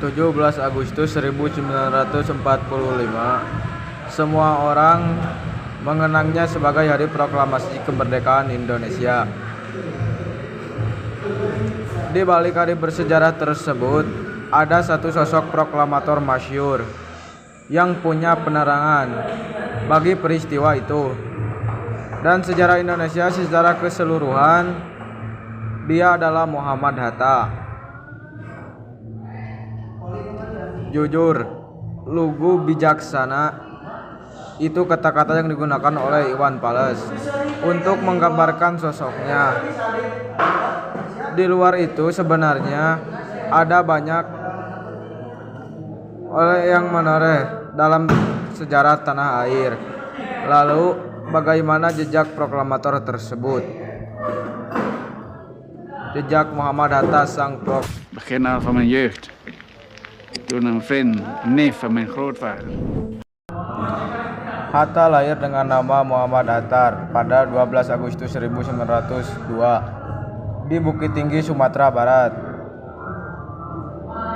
17 Agustus 1945, semua orang mengenangnya sebagai Hari Proklamasi Kemerdekaan Indonesia. Di balik hari bersejarah tersebut, ada satu sosok proklamator masyhur yang punya penerangan bagi peristiwa itu. Dan sejarah Indonesia secara keseluruhan, dia adalah Muhammad Hatta. Jujur, lugu, bijaksana, itu kata-kata yang digunakan oleh Iwan Fals untuk menggambarkan sosoknya. Di luar itu sebenarnya ada banyak yang menoreh dalam sejarah tanah air. Lalu bagaimana jejak proklamator tersebut? Jejak Muhammad Hatta sang Begin al van mijn jeugd. Toen een vriend, een neef van mijn grootvader. Hatta lahir dengan nama Muhammad Hattar pada 12 Agustus 1902 di Bukit Tinggi, Sumatera Barat.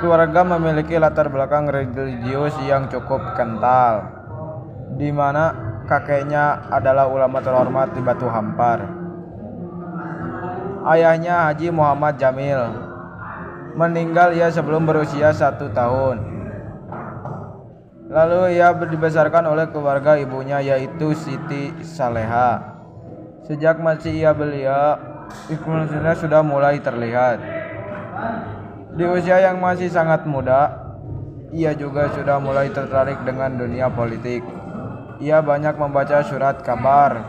Keluarga memiliki latar belakang religius yang cukup kental, di mana kakeknya adalah ulama terhormat di Batu Hampar. Ayahnya Haji Muhammad Jamil meninggal sebelum berusia 1 tahun. Lalu ia dibesarkan oleh keluarga ibunya, yaitu Siti Saleha. Sejak masih belia, ikhlasnya sudah mulai terlihat. Di usia yang masih sangat muda, ia juga sudah mulai tertarik dengan dunia politik. Ia banyak membaca surat kabar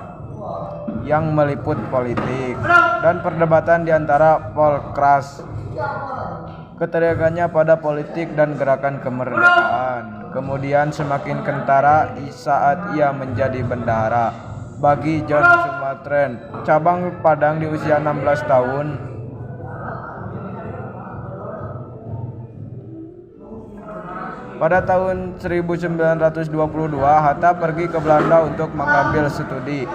yang meliput politik dan perdebatan di antara Polkras. Ketertarikannya pada politik dan gerakan kemerdekaan kemudian semakin kentara saat ia menjadi bendahara bagi John Sumatren cabang Padang di usia 16 tahun. Pada tahun 1922, Hatta pergi ke Belanda untuk mengambil studi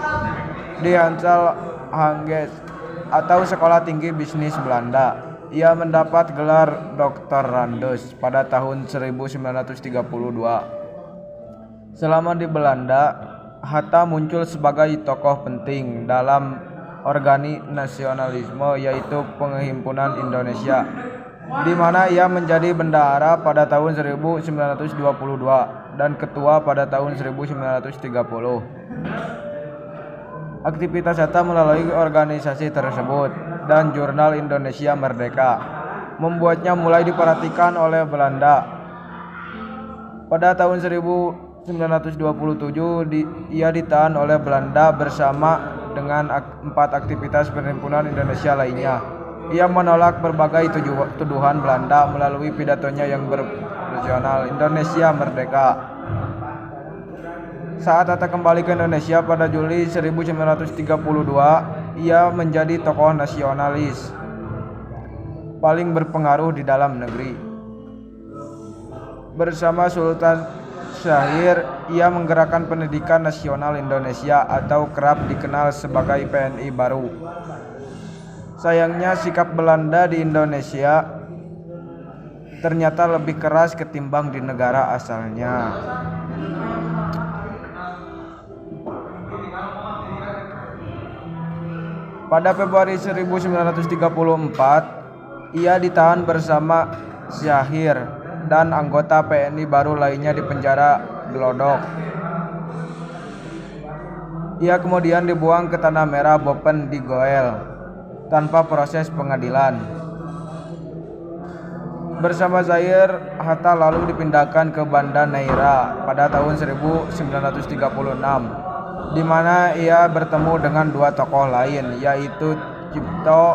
di Hansel Hangges atau Sekolah Tinggi Bisnis Belanda. Ia mendapat gelar Dr. Randus pada tahun 1932. Selama di Belanda, Hatta muncul sebagai tokoh penting dalam organi nasionalisme, yaitu Penghimpunan Indonesia, di mana ia menjadi bendahara pada tahun 1922 dan ketua pada tahun 1930. Aktivitas Hatta melalui organisasi tersebut dan Jurnal Indonesia Merdeka membuatnya mulai diperhatikan oleh Belanda. Pada tahun 1927 ia ditahan oleh Belanda bersama dengan 4 aktivitas Perhimpunan Indonesia lainnya. Ia menolak berbagai tuduhan Belanda melalui pidatonya yang bernasional Indonesia Merdeka. Saat Hatta kembali ke Indonesia pada Juli 1932, ia menjadi tokoh nasionalis paling berpengaruh di dalam negeri. Bersama Sultan Syahrir, ia menggerakkan pendidikan nasional Indonesia atau kerap dikenal sebagai PNI baru. Sayangnya sikap Belanda di Indonesia ternyata lebih keras ketimbang di negara asalnya. Pada Februari 1934, ia ditahan bersama Syahrir dan anggota PNI baru lainnya di penjara Glodok. Ia kemudian dibuang ke Tanah Merah Bopen di Goel tanpa proses pengadilan. Bersama Zaire, Hatta lalu dipindahkan ke Banda Neira pada tahun 1936, di mana ia bertemu dengan 2 tokoh lain, yaitu Cipto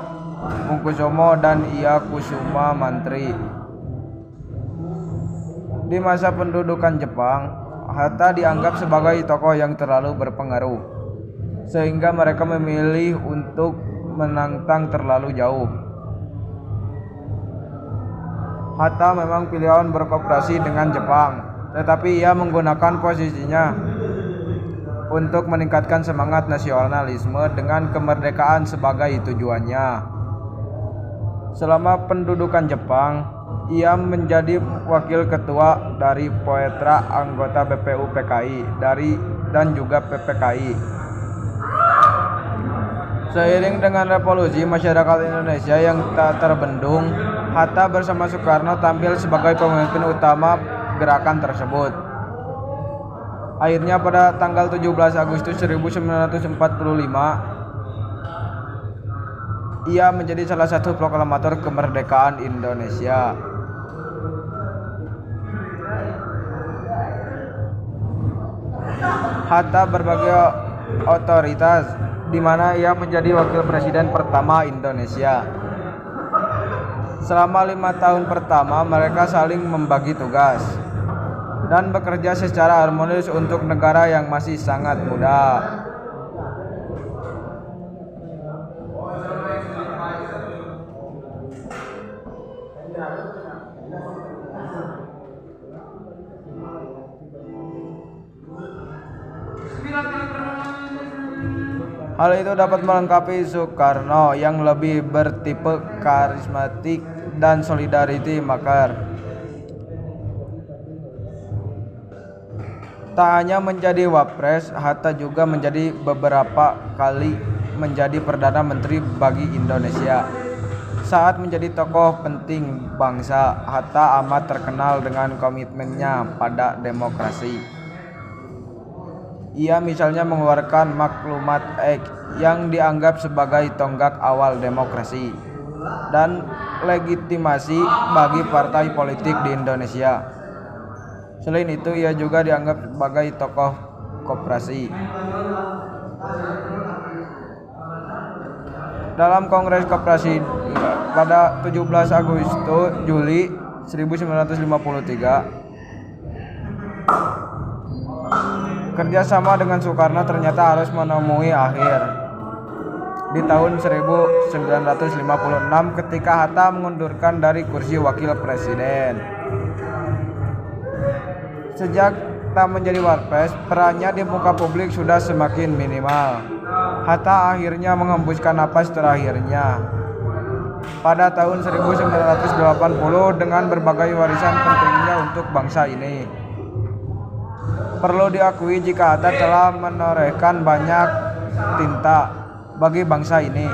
Mungkusumo dan Iya Kusuma Mantri. Di masa pendudukan Jepang, Hatta dianggap sebagai tokoh yang terlalu berpengaruh, sehingga mereka memilih untuk menantang terlalu jauh. Hatta memang pilihan berkooperasi dengan Jepang, tetapi ia menggunakan posisinya untuk meningkatkan semangat nasionalisme dengan kemerdekaan sebagai tujuannya. Selama pendudukan Jepang, Ia menjadi wakil ketua dari Poetra, anggota BPU PKI dan juga PPKI. Seiring dengan revolusi masyarakat Indonesia yang tak terbendung, Hatta bersama Soekarno tampil sebagai pemimpin utama gerakan tersebut. Akhirnya pada tanggal 17 Agustus 1945, ia menjadi salah satu proklamator kemerdekaan Indonesia. Hatta berbagai otoritas, di mana ia menjadi wakil presiden pertama Indonesia. Selama 5 tahun pertama, mereka saling membagi tugas dan bekerja secara harmonis untuk negara yang masih sangat muda. Hal itu dapat melengkapi Soekarno yang lebih bertipe karismatik dan solidarity maker. Tak hanya menjadi wapres, Hatta juga menjadi beberapa kali menjadi Perdana Menteri bagi Indonesia. Saat menjadi tokoh penting bangsa, Hatta amat terkenal dengan komitmennya pada demokrasi. Ia misalnya mengeluarkan Maklumat Act yang dianggap sebagai tonggak awal demokrasi dan legitimasi bagi partai politik di Indonesia. Selain itu, ia juga dianggap sebagai tokoh koperasi. Dalam Kongres Koperasi pada 17 Agustus Juli 1953, kerjasama dengan Soekarno ternyata harus menemui akhir di tahun 1956 ketika Hatta mengundurkan dari kursi wakil presiden. Sejak tak menjadi wapres, perannya di muka publik sudah semakin minimal. Hatta akhirnya menghembuskan napas terakhirnya pada tahun 1980 dengan berbagai warisan pentingnya untuk bangsa ini. Perlu diakui jika Hatta telah menorehkan banyak tinta bagi bangsa ini.